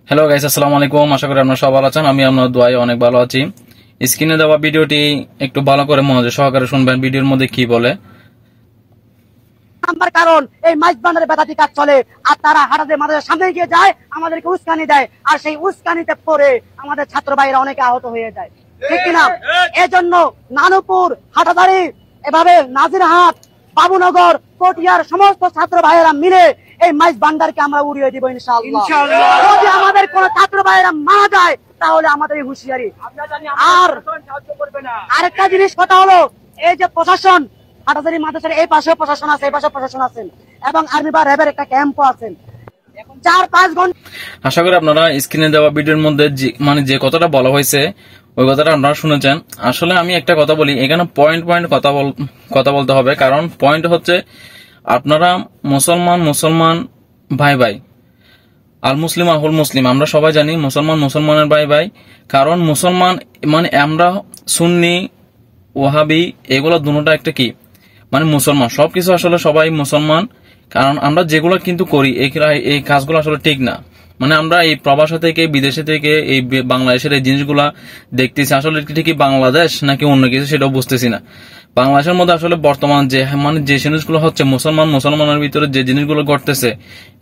Hello guys, আসসালামু আলাইকুম। আশা করি আপনারা সবাই ভালো আছেন। আমি আপনার দোয়ায় অনেক ভালো আছি। স্ক্রিনে দেওয়া ভিডিওটি একটু ভালো করে মনোযোগ সহকারে শুনবেন। ভিডিওর মধ্যে কি বলে নাম্বার কারণ এই মাইজ বান্ডারের বেদাতি কাজ চলে, আর তারা হাটাদের মাদ্রাসার সামনে গিয়ে যায়, আমাদেরকে উস্কানি দেয়, আর সেই উস্কানিতে পড়ে আমাদের ছাত্র ভাইরা অনেকে আহত হয়ে যায়, ঠিক কিনা? এজন্য নানুপুর, হাটাদারি, এভাবে নাজিরহাট, বাবুনগর, পটিয়ার সমস্ত ছাত্র ভাইয়েরা মিলে এই মাইজ বান্ডারকে আমরা উড়িয়ে দিব ইনশাআল্লাহ। যদি আমাদের কোন ছাত্র ভাইয়েরা মারা যায় তাহলে আমাদের হুঁশিয়ারি। আর আরেকটা জিনিস কথা হলো, এই যে প্রশাসন, হাটাজারি মাদ্রাসার এই পাশেও প্রশাসন আছে, এই পাশে প্রশাসন আছেন, এবং আর্মি বা র্যাবের একটা ক্যাম্পও আছেন। 4-5 ঘন্টা আশা করি আপনারা স্ক্রিনে দেওয়া ভিডিওর মধ্যে যে কথাটা বলা হয়েছে ওই কথাটা আপনারা শুনেছেন। আসলে আমি একটা কথা বলি, এখানে পয়েন্ট কথা বলতে হবে। কারণ পয়েন্ট হচ্ছে আপনারা মুসলমান ভাই ভাই, আল মুসলিম আহুল মুসলিম, আমরা সবাই জানি মুসলমানের ভাই ভাই। কারণ মুসলমান আমরা সুন্নি ওয়াহাবি এগুলো দুটোটা একটা কি মুসলমান, সবকিছু আসলে সবাই মুসলমান। কারণ আমরা যেগুলো কিন্তু করি এই কাজগুলো আসলে ঠিক না। আমরা এই প্রবাসা থেকে বিদেশে থেকে এই বাংলাদেশের এই জিনিসগুলা দেখতেছি, আসলে ঠিকই বাংলাদেশ নাকি অন্য কিছু সেটাও বুঝতেছি না। বাংলাদেশের মধ্যে আসলে বর্তমান যে যে জিনিসগুলো হচ্ছে মুসলমানের ভিতরে যে জিনিসগুলো ঘটতেছে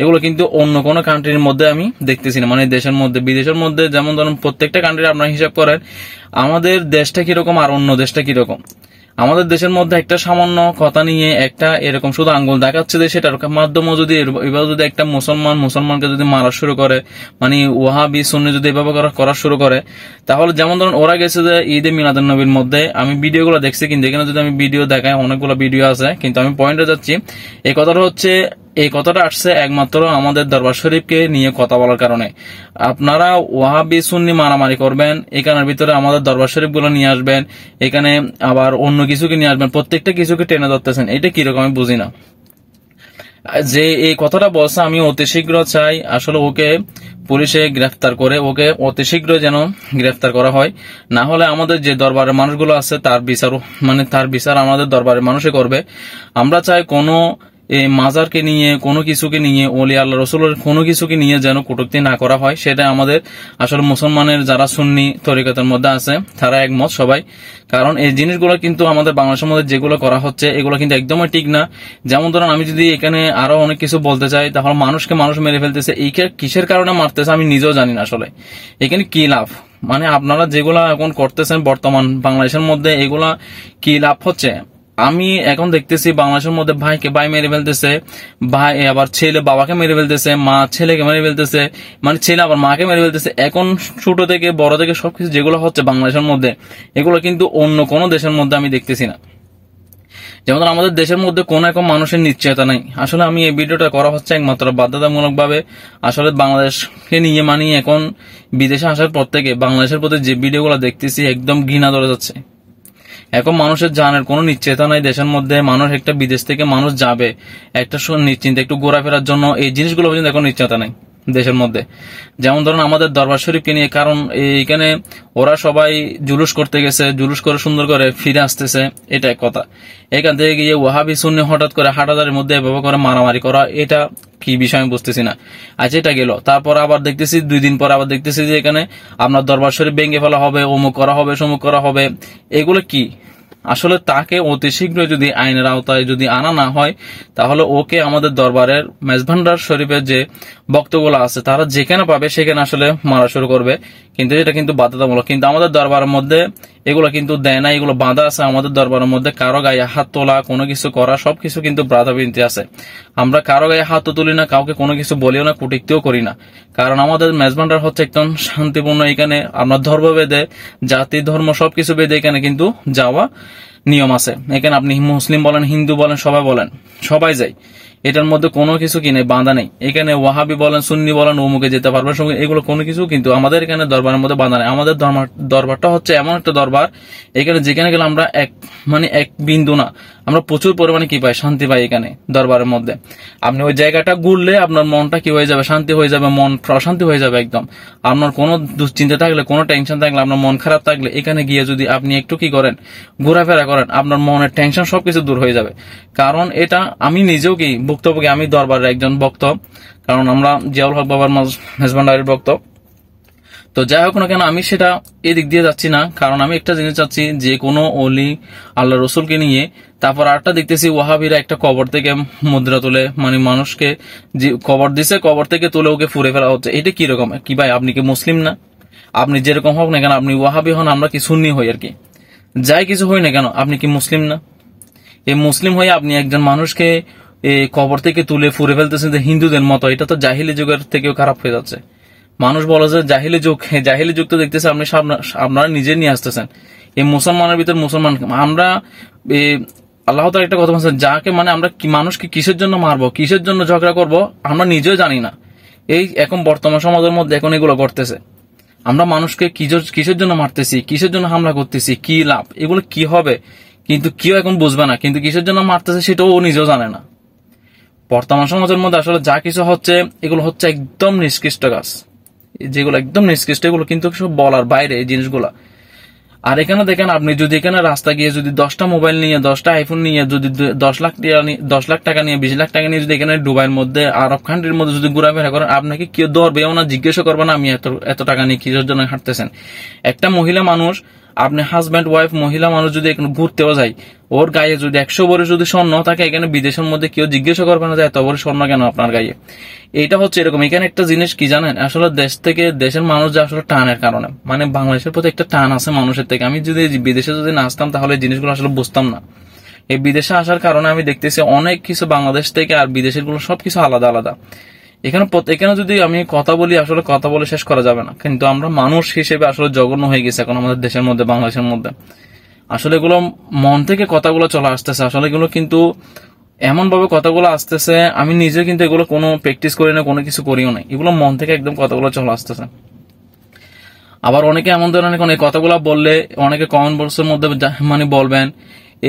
এগুলো কিন্তু অন্য কোনো কান্ট্রির মধ্যে আমি দেখতেছি না। দেশের মধ্যে বিদেশের মধ্যে যেমন ধরুন প্রত্যেকটা কান্ট্রি আপনারা হিসাব করেন, আমাদের দেশটা কিরকম আর অন্য দেশটা কিরকম। আমাদের দেশের মধ্যে একটা সামান্য কথা নিয়ে একটা এরকম শুধু আঙ্গুল দেখাচ্ছে যে সেটার মাধ্যমে যদি এভাবে যদি একটা মুসলমানকে যদি মারা শুরু করে, ওয়াহাবি সুন্নি যদি এভাবে করা শুরু করে, তাহলে যেমন ধরুন ওরা গেছে যে ঈদে মিলাদুন নবীর মধ্যে, আমি ভিডিওগুলো দেখছি, কিন্তু এখানে যদি আমি ভিডিও দেখাই অনেকগুলো ভিডিও আছে, কিন্তু আমি পয়েন্টে যাচ্ছি। এই কথাটা আসছে একমাত্র আমাদের দরবার শরীফকে নিয়ে কথা বলার কারণে। আপনারা ওয়াহাবি সুন্নি মারামারি করবেন, এখানের ভিতরে আমাদের দরবার শরীফ গুলো নিয়ে আসবেন, এখানে আবার অন্য কিছুকে নিয়ে আসবেন, প্রত্যেকটা কিছুকে টেনে ধরতেছেন। এটা কিরকম আমি বুঝি না। যে এই কথাটা বলছে, আমি অতি শীঘ্র চাই আসলে ওকে পুলিশে গ্রেফতার করে ওকে অতি শীঘ্র যেন গ্রেফতার করা হয়। না হলে আমাদের যে দরবারের মানুষগুলো আছে তার বিচার আমাদের দরবারের মানুষে করবে। আমরা চাই কোনো এই মাজারকে নিয়ে কোনো কিছুকে নিয়ে ওলি আল্লাহ রসুলের কোনো কিছুকে নিয়ে যেন কটূক্তি না করা হয়। সেটা আমাদের আসলে মুসলমানের যারা সুন্নি তরিকতের মধ্যে আছে তারা একমত সবাই। কারণ এই জিনিসগুলো কিন্তু আমাদের বাংলাদেশের মধ্যে যেগুলো করা হচ্ছে এগুলো কিন্তু একদমই ঠিক না। যেমন ধরুন আমি যদি এখানে আরো অনেক কিছু বলতে চাই, তাহলে মানুষ মেরে ফেলতেছে, এই কিসের কারণে মারতেছে আমি নিজেও জানি না আসলে এখানে কি লাভ। আপনারা যেগুলা এখন করতেছেন বর্তমান বাংলাদেশের মধ্যে এগুলা কি লাভ হচ্ছে। আমি এখন দেখতেছি বাংলাদেশের মধ্যে ভাইকে ভাই মেরে ফেলতেছে, ভাই আবার ছেলে বাবাকে মেরে ফেলতেছে, মা ছেলেকে মেরে ফেলতেছে, ছেলে আবার মাকে মেরে ফেলতেছে। এখন ছোট থেকে বড় থেকে সবকিছু যেগুলো হচ্ছে বাংলাদেশের মধ্যে এগুলো কিন্তু অন্য কোনো দেশের মধ্যে আমি দেখতেছি না। যেমন আমাদের দেশের মধ্যে কোন এক মানুষের নিশ্চয়তা নাই। আসলে আমি এই ভিডিওটা করা হচ্ছে একমাত্র বাধ্যতামূলক ভাবে। আসলে বাংলাদেশকে নিয়ে এখন বিদেশে আসার পর থেকে বাংলাদেশের প্রতি যে ভিডিওগুলো দেখতেছি একদম ঘৃণা ধরে যাচ্ছে। এখন মানুষের জানের কোনো নিশ্চয়তা নাই দেশের মধ্যে। মানুষ একটা বিদেশ থেকে মানুষ যাবে একটা নিশ্চিন্তে একটু ঘোরাফেরার জন্য, এই জিনিসগুলো পর্যন্ত এখন নিশ্চয়তা নাই দেশের মধ্যে। যেমন ধরুন আমাদের দরবার শরীফকে নিয়ে, কারণ এইখানে ওরা সবাই জুলুস করতে গেছে, জুলুস করে সুন্দর করে ফিরে আসতেছে, এটা এক কথা। এখান থেকে গিয়ে ওয়াহাবি সুন্নি হঠাৎ করে হাটাদারের মধ্যে এভাবে করে মারামারি করা, এটা কি বিষয় আমি বুঝতেছি না। আচ্ছা এটা গেল, তারপর আবার দেখতেছি 2 দিন পর আবার দেখতেছি যে এখানে আপনার দরবার শরীফ ভেঙে ফেলা হবে, অমুক করা হবে, সমুক করা হবে। এগুলো কি আসলে তাকে অতি শীঘ্র যদি আইনের আওতায় যদি আনা না হয় তাহলে ওকে আমাদের দরবারের মেজভান্ডার শরীফের যে বক্তগুলো আছে তারা যেখানে পাবে সেখানে আসলে মারা শুরু করবে। কিন্তু এটা কিন্তু বাধ্যতামূলক, কিন্তু আমাদের দরবারের মধ্যে এগুলো কিন্তু দেয় না, এগুলো বাধা আছে। আমাদের দরবারের মধ্যে কারো গায়ে হাত তোলা, কোনো কিছু করা, সবকিছু কিন্তু বাধাবিন্তি আছে। আমরা কারো গায়ে হাতও তুলি না, কাউকে কোনো কিছু বলিও না, কুটিক্তিও করি না। কারণ আমাদের মেজভান্ডার হচ্ছে একদম শান্তিপূর্ণ। এখানে আমরা ধর্ম বেদে, জাতি ধর্ম সবকিছু বেদে এখানে কিন্তু যাওয়া নিয়ম আছে। এখানে আপনি মুসলিম বলেন, হিন্দু বলেন, সবাই যায়। এটার মধ্যে কোনো কিছু কি নেই, বাঁধা নেই। এখানে ওয়াহাবি বলেন, সুন্নি বলেন, অমুকে যেতে পারবেন, এগুলো কোনো কিছু কিন্তু আমাদের এখানে দরবারের মধ্যে বাঁধা নেই। আমাদের দরবারটা হচ্ছে এমন একটা দরবার, এখানে যেখানে গেলে আমরা এক বিন্দু না, আমরা প্রচুর পরিমাণে কি পাই, শান্তি পাই এখানে দরবারের মধ্যে। আপনি ওই জায়গাটা ঘুরলে আপনার মনটা কি হয়ে যাবে, শান্তি হয়ে যাবে, মন প্রশান্তি হয়ে যাবে একদম। আপনার কোনো দুশ্চিন্তা থাকলে, কোনো টেনশন থাকলে, আপনার মন খারাপ থাকলে এখানে গিয়ে যদি আপনি একটু কি করেন, ঘোরাফেরা করেন, আপনার মনের টেনশন সবকিছু দূর হয়ে যাবে। কারণ এটা আমি নিজেও কি ভুক্তভোগী, আমি দরবারের একজন ভক্ত। কারণ আমরা জিয়াউল হক বাবার মেজবান্ডারির ভক্ত। তো যাই হোক না কেন, আমি সেটা এদিক দিয়ে যাচ্ছি না, কারণ আমি একটা জিনিস চাচ্ছি, যে কোনো অলি আল্লাহ রসুলকে নিয়ে। তারপর আরেকটা দেখতেছি ওয়াহাবিরা একটা কবর থেকে মুদ্রা তুলে, মানে মানুষকে যে কবর দিছে, কবর থেকে তুলে ওকে ফুরে ফেলা হচ্ছে। এটা কিরকম? কি ভাই, আপনি কি মুসলিম না? আপনি যেরকম হোক না কেন, আপনি ওয়াহাবি হন, আমরা কি সুন্নি হই আর কি, যাই কিছু হই না কেন, আপনি কি মুসলিম না? এই মুসলিম হয়ে আপনি একজন মানুষকে কবর থেকে তুলে ফুরে ফেলতেছেন যে হিন্দুদের মতো। এটা তো জাহিলি যুগের থেকেও খারাপ হয়ে যাচ্ছে। মানুষ বলে যে জাহিলি যুগ, জাহিলি যুগ তো দেখতেছে আপনি আপনারা নিজে নিয়ে আসতেছেন। এই মুসলমানের ভিতর মুসলমান আমরা আল্লাহ তাআলা একটা কথা বলছেন, যাকে মানে আমরা মানুষকে কিসের জন্য মারবো, কিসের জন্য ঝগড়া করব, আমরা নিজেও জানি না। এই এখন বর্তমান সমাজের মধ্যে এখন এগুলো করতেছে। আমরা মানুষকে কিসের জন্য মারতেছি, কিসের জন্য হামলা করতেছি, কি লাভ, এগুলো কি হবে, কিন্তু কেউ এখন বুঝবে না। কিন্তু কিসের জন্য মারতেছে সেটাও ও নিজেও জানে না। বর্তমান সমাজের মধ্যে আসলে যা কিছু হচ্ছে, এগুলো হচ্ছে একদম নিষ্কৃষ্ট কাজ, যেগুলো একদম নিষ্কৃষ্ট, এগুলো কিন্তু সব বলার বাইরে এই জিনিসগুলা। আর এখানে দেখেন, আপনি যদি এখানে রাস্তা গিয়ে যদি 10টা মোবাইল নিয়ে, 10টা আইফোন নিয়ে, যদি 10 লাখ টাকা নিয়ে, 20 লাখ টাকা নিয়ে যদি এখানে দুবাইয়ের মধ্যে, আরব কান্ট্রির মধ্যে যদি ঘোরাফেরা করেন, আপনাকে কেউ ধরবেও না, জিজ্ঞাসা করবে না আমি এত টাকা নিয়ে কিসের জন্য হাঁটতেছেন। একটা মহিলা মানুষ, আপনি হাজব্যান্ড ওয়াইফ মহিলা মানুষ যদি এখানে ঘুরতেও যায়, ওর গায়ে যদি 100 ভরি যদি স্বর্ণ থাকে, এখানে বিদেশের মধ্যে কেউ জিজ্ঞাসা করবে না যে এত ভরি স্বর্ণ কেন আপনার গায়ে। এইটা হচ্ছে এরকম। এখানে একটা জিনিস কি জানেন, আসলে দেশ থেকে দেশের মানুষ যে আসলে টানের কারণে, মানে বাংলাদেশের প্রতি একটা টান আছে মানুষের থেকে। আমি যদি বিদেশে যদি না আসতাম তাহলে এই জিনিসগুলো আসলে বুঝতাম না। এই বিদেশে আসার কারণে আমি দেখতেছি অনেক কিছু বাংলাদেশ থেকে আর বিদেশের গুলো সবকিছু আলাদা আলাদা। এখানে যদি আমি কথা বলি, আসলে কথা বলে শেষ করা যাবে না। কিন্তু আমরা মানুষ হিসেবে আসলে জঘন্য হয়ে গেছে এখন আমাদের দেশের মধ্যে, বাংলাদেশের মধ্যে। আসলে এগুলো মন থেকে কথাগুলো চলে আসতেছে। আসলে এগুলো কিন্তু এমন ভাবে কথাগুলো আসতেছে, আমি নিজে কিন্তু এগুলো কোনো প্র্যাকটিস করি না, কোনো কিছু করিও না, এগুলো মন থেকে একদম কথাগুলো চলে আসতেছে। আবার অনেকে এমন ধরনের এই কথাগুলো বললে, অনেকে কমেন্ট বক্সের মধ্যে মানে বলবেন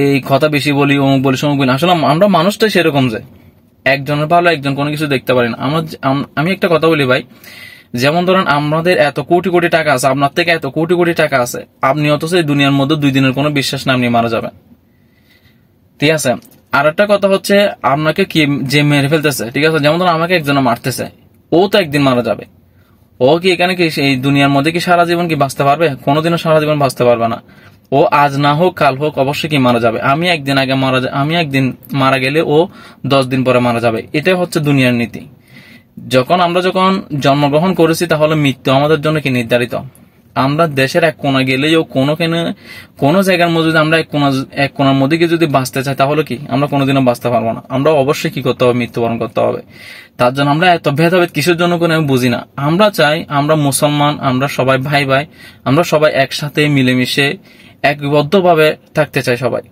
এই কথা বেশি বলি, অমুক বলি সমুক বলি। আসলে আমরা মানুষটাই সেরকম যে একজনের ভালো একজন কোনো কিছু দেখতে পারি না। আমি একটা কথা বলি ভাই, যেমন ধরেন আমাদের এত কোটি কোটি টাকা আছে, আপনার থেকে এত কোটি কোটি টাকা আছে, আপনি অথচ এই দুনিয়ার মধ্যে 2 দিনের কোনো বিশ্বাস না, আপনি মারা যাবেন। ঠিক আছে। আর একটা কথা হচ্ছে, আপনাকে কি যে মেরে ফেলতেছে, ঠিক আছে, যেমন ধরুন আমাকে একজন মারতেছে, ও তো একদিন মারা যাবে। ও কি এখানে কি এই দুনিয়ার মধ্যে কি সারা জীবন কি বাঁচতে পারবে? কোনোদিনও সারা জীবন বাঁচতে পারবে না। ও আজ না হোক কাল হোক অবশ্যই কি মারা যাবে। আমি একদিন মারা গেলে ও 10 দিন পরে মারা যাবে। এটাই হচ্ছে দুনিয়ার নীতি। আমরা যখন জন্মগ্রহণ করেছি, তাহলে মৃত্যু আমাদের জন্য কি নির্ধারিত। আমরা দেশের এক কোণা গেলেও কোনো জায়গার মধ্যে যদি আমরা এক কোণার মধ্যে গিয়ে যদি বাঁচতে চাই, তাহলে কি আমরা কোনোদিনও বাঁচতে পারবো না। আমরা অবশ্যই কি করতে হবে, মৃত্যুবরণ করতে হবে। তার জন্য আমরা এত ভেদাভেদ কিসের জন্য করে আমি বুঝি না। আমরা চাই আমরা মুসলমান, আমরা সবাই ভাই ভাই, আমরা সবাই একসাথে মিলেমিশে একবদ্ধভাবে থাকতে চাই সবাই।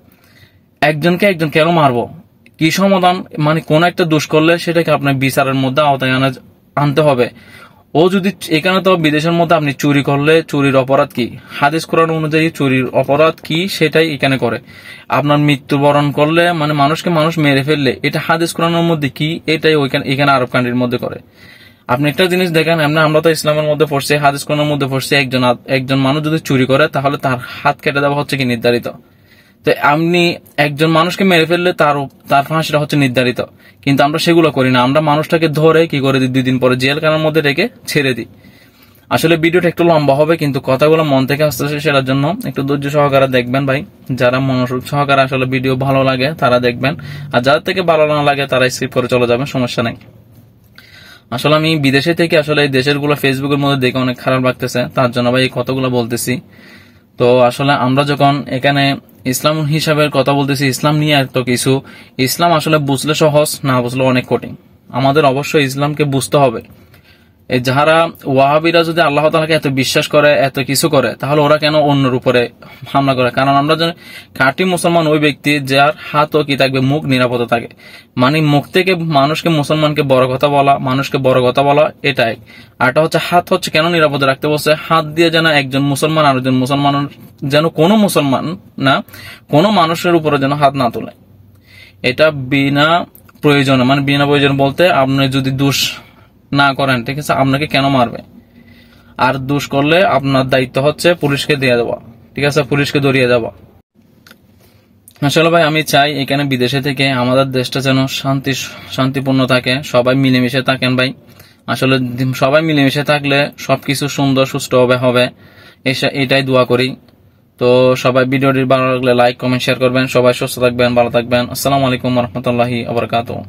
একজনকে একজন কেন মারবো, কি সমাধান? মানে কোন একটা দোষ করলে সেটাকে আপনার বিচারের মধ্যে আওতায় আনতে হবে। ও যদি এখানে তো বিদেশের মধ্যে আপনি চুরি করলে চুরির অপরাধ কি, হাদিস কোরআন অনুযায়ী চুরির অপরাধ কি সেটাই এখানে করে। আপনার মৃত্যুবরণ করলে মানে মানুষকে মানুষ মেরে ফেললে, এটা হাদিস কোরআনের মধ্যে কি, এটাই এখানে আরব কান্ট্রির মধ্যে করে। আপনি একটা জিনিস দেখেন, আমরা তো ইসলামের মধ্যে পড়ছি, হাদিস কোরআনের মধ্যে পড়ছি, একজন মানুষ যদি চুরি করে তাহলে তার হাত কেটে দেওয়া হচ্ছে কি নির্ধারিত। তো আপনি একজন মানুষকে মেরে ফেললে তার ফাঁসিটা হচ্ছে নির্ধারিত। কিন্তু আমরা সেগুলো করি না। আমরা মানুষটাকে ধরে কি করে দিই, 2 দিন পরে জেলখানার মধ্যে রেখে ছেড়ে দিই। আসলে ভিডিওটা একটু লম্বা হবে, কিন্তু কথাগুলো মন থেকে আসতেছে, সেটার জন্য একটু ধৈর্য সহকারে দেখবেন ভাই। যারা মনোযোগ সহকারে আসলে ভিডিও ভালো লাগে তারা দেখবেন, আর যাদের থেকে ভালো না লাগে তারা স্কিপ করে চলে যাবেন, সমস্যা নেই। আসলে আমি বিদেশে থেকে আসলে এই দেশের গুলো ফেসবুকের মধ্যে দেখে অনেক খারাপ লাগতেছে, তার জন্য ভাই এই কথাগুলো বলতেছি। তো আসলে আমরা যখন এখানে ইসলাম হিসাবের কথা বলতেছি, ইসলাম নিয়ে এত কিছু, ইসলাম আসলে বুঝলে সহজ, না বুঝলে অনেক কঠিন। আমাদের অবশ্যই ইসলামকে বুঝতে হবে। এই যারা ওয়াহাবিরা যদি আল্লাহ তাআলাকে এত বিশ্বাস করে, এত কিছু করে, তাহলে ওরা কেন অন্যের উপরে হামলা করে? কারণ আমরা জানি খাঁটি মুসলমান ওই ব্যক্তি যার হাতও কি থাকবে, মুখ নিরাপদ থাকে। মানে মুখ থেকে মানুষকে মুসলমানকে বড় কথা বলা, মানুষকে বড় কথা বলা, এটাই। আর এটা হচ্ছে হাত হচ্ছে কেন নিরাপদে রাখতে বলছে, হাত দিয়ে যেন একজন মুসলমান আরেকজন মুসলমান যেন কোনো মুসলমান না কোনো মানুষের উপরে যেন হাত না তোলে। এটা বিনা প্রয়োজনে, মানে বিনা প্রয়োজন বলতে আপনি যদি দোষ না করেন, ঠিক আছে, আপনাকে কেন মারবে? আর দোষ করলে আপনার দায়িত্ব হচ্ছে পুলিশকে দিয়ে দেওয়া, ঠিক আছে, পুলিশকে ধরিয়ে দেওয়া। আসলে ভাই আমি চাই এখানে বিদেশে থেকে আমাদের দেশটা যেন শান্তিপূর্ণ থাকে, সবাই মিলেমিশে থাকেন ভাই। আসলে সবাই মিলেমিশে থাকলে সবকিছু সুন্দর সুষ্ঠুভাবে হবে, এটাই দোয়া করি। তো সবাই ভিডিওটি ভালো লাগলে লাইক কমেন্ট শেয়ার করবেন। সবাই সুস্থ থাকবেন, ভালো থাকবেন। আসসালামু আলাইকুম ওয়া রাহমাতুল্লাহি ওয়া বারাকাতুহু।